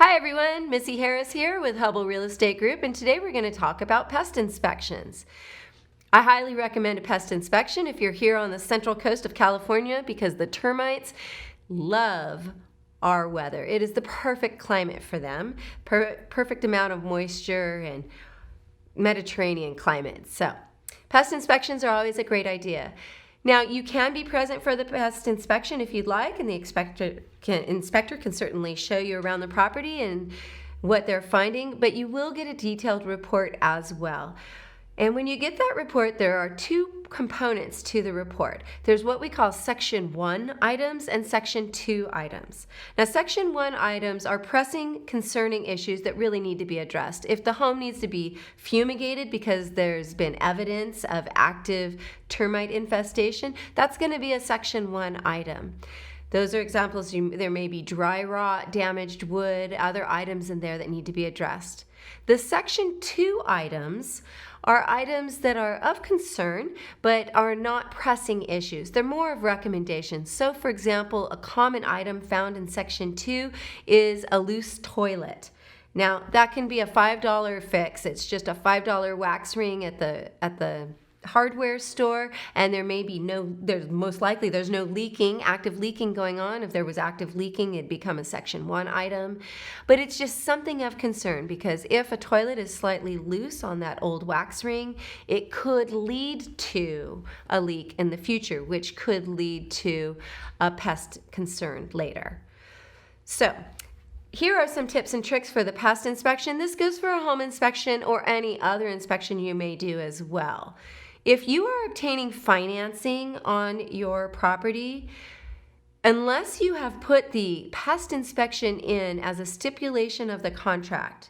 Hi everyone, Missy Harris here with Hubble Real Estate Group, and today we're going to talk about pest inspections. I highly recommend a pest inspection if you're here on the central coast of California because the termites love our weather. It is the perfect climate for them, perfect amount of moisture and Mediterranean climate. So pest inspections are always a great idea. Now, you can be present for the pest inspection if you'd like, and the inspector can certainly show you around the property and what they're finding, but you will get a detailed report as well. And when you get that report, there are two components to the report. There's what we call Section 1 items and Section 2 items. Now, Section 1 items are pressing, concerning issues that really need to be addressed. If the home needs to be fumigated because there's been evidence of active termite infestation, that's going to be a Section 1 item. Those are examples. There may be dry rot, damaged wood, other items in there that need to be addressed. The Section 2 items are items that are of concern but are not pressing issues. They're more of recommendations. So, for example, a common item found in Section 2 is a loose toilet. Now, that can be a $5 fix. It's just a $5 wax ring at the hardware store, and there's no active leaking going on. If there was active leaking, it'd become a Section 1 item. But it's just something of concern because if a toilet is slightly loose on that old wax ring, it could lead to a leak in the future, which could lead to a pest concern later. So, here are some tips and tricks for the pest inspection. This goes for a home inspection or any other inspection you may do as well. If you are obtaining financing on your property, unless you have put the pest inspection in as a stipulation of the contract,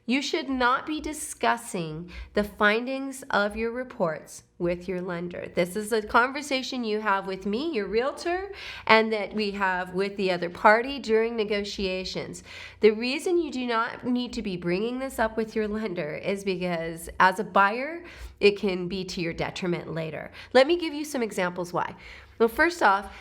you should not be discussing the findings of your reports with your lender. This is a conversation you have with me, your realtor, and that we have with the other party during negotiations. The reason you do not need to be bringing this up with your lender is because as a buyer, it can be to your detriment later. Let me give you some examples why. Well, first off,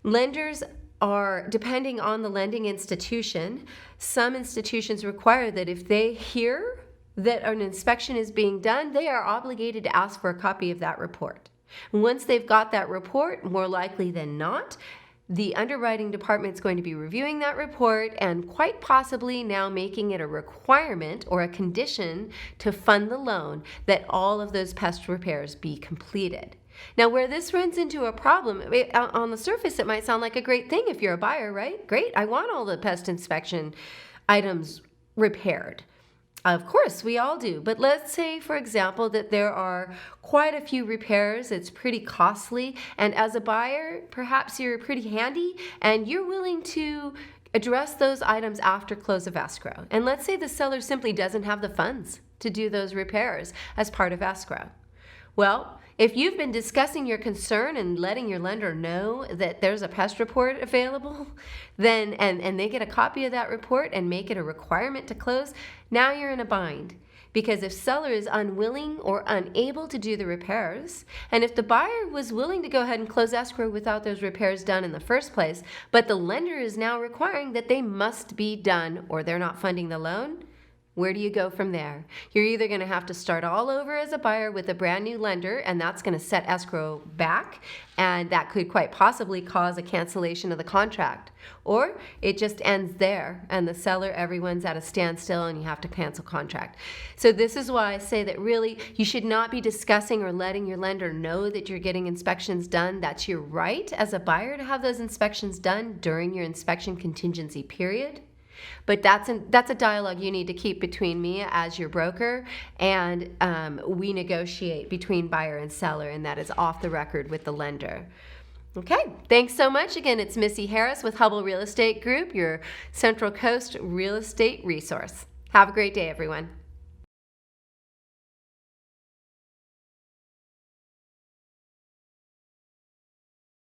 lenders are, depending on the lending institution, some institutions require that if they hear that an inspection is being done, they are obligated to ask for a copy of that report. Once they've got that report, more likely than not, the underwriting department is going to be reviewing that report and quite possibly now making it a requirement or a condition to fund the loan that all of those pest repairs be completed. Now, where this runs into a problem, on the surface, it might sound like a great thing if you're a buyer, right? Great, I want all the pest inspection items repaired. Of course, we all do. But let's say, for example, that there are quite a few repairs. It's pretty costly. And as a buyer, perhaps you're pretty handy and you're willing to address those items after close of escrow. And let's say the seller simply doesn't have the funds to do those repairs as part of escrow. Well, if you've been discussing your concern and letting your lender know that there's a pest report available, then and they get a copy of that report and make it a requirement to close, now you're in a bind. Because if seller is unwilling or unable to do the repairs, and if the buyer was willing to go ahead and close escrow without those repairs done in the first place, but the lender is now requiring that they must be done or they're not funding the loan, where do you go from there? You're either going to have to start all over as a buyer with a brand new lender, and that's going to set escrow back, and that could quite possibly cause a cancellation of the contract. Or it just ends there, and the seller, everyone's at a standstill, and you have to cancel contract. So this is why I say that really you should not be discussing or letting your lender know that you're getting inspections done. That's your right as a buyer to have those inspections done during your inspection contingency period. But that's a dialogue you need to keep between me as your broker, and we negotiate between buyer and seller, and that is off the record with the lender. Okay, thanks so much. Again, it's Missy Harris with Hubble Real Estate Group, your Central Coast real estate resource. Have a great day, everyone.